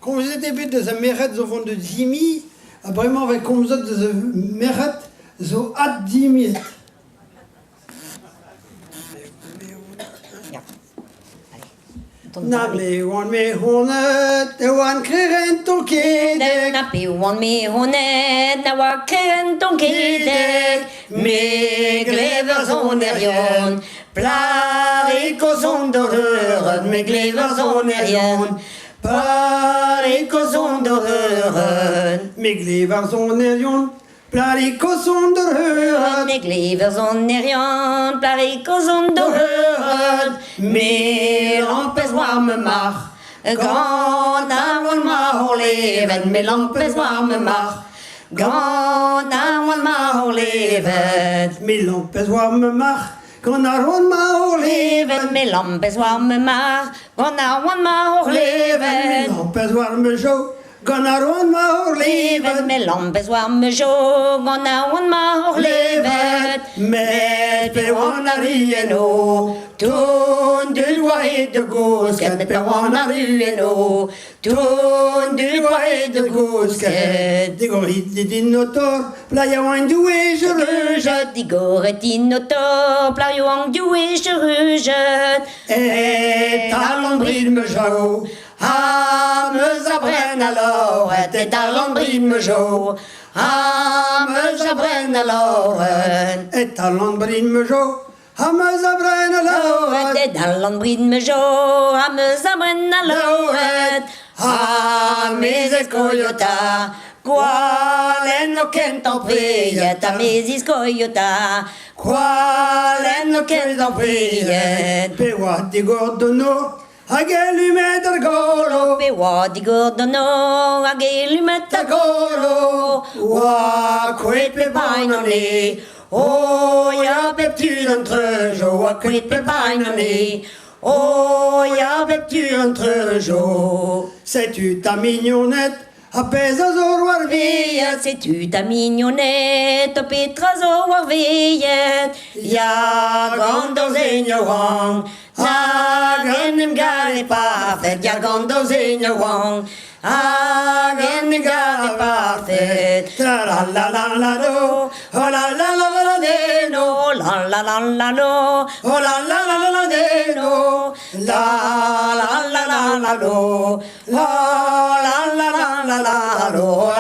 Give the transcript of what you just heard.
quand vous êtes bête de meret zo vont de Jimmy, vraiment avec comme vous êtes de meret zo at Jimmy. Na me wan me honet, e wan kregen ton kedek. Na pe wan me honet, na wa kregen ton kedek. Me glever zon erion, plariko zon de reuren. Me glever zon erion, plariko zon de reuren. Me glever zon erion, plariko zon de reuren. Me glever zon erion, plariko zon de reuren. Me lampes warme mag, gaan naar een maal leven. Me lampes warme mag, gaan naar een maal leven. Me lampes warme mag, gaan naar een maal leven. Me lampes warme mag, gaan naar een maal leven. Me lampes warme zo, gaan naar een maal leven. Me lampes warme zo, gaan naar een maal leven. Met pewanarien o, toen de loyer de gousket, met pewanarien o, toen de loyer de gousket. die gorit in notor, playa wan doué je rejet. Die goret in notor, playa wan doué je rejet. Et talon me jou, Ah, me zabren alors, et talon me jou. Ah, me zabren alors, et talon me jou, hamaz abren alors. et talon me jou. Ah, me zabren alors, ah, mes escoyota. Qual no kento priet, a mes escoyota. Qual no kento priet. Pe wat di gordono, hagelu meter golo. Pe wa di gordono, agelu metta golo. Wa kwet pe Bainone, oh ja beptuur een treuzo, a kwit pe bainone. Oh ja beptuur een treuzo. sais-tu ta mignonnette, apaise aux oies Veillet, sais-tu ta mignonnette, op het trazo war veillet. Ja, gandels in je wang, hagen hem gare parfait. Ja, gandels in je wang, hagen hem gare parfait. tra la la la la do, oh la la la la la de no, Oh la la la la lo, oh la la la la la de no, la la la la la lo, la la la la la lo,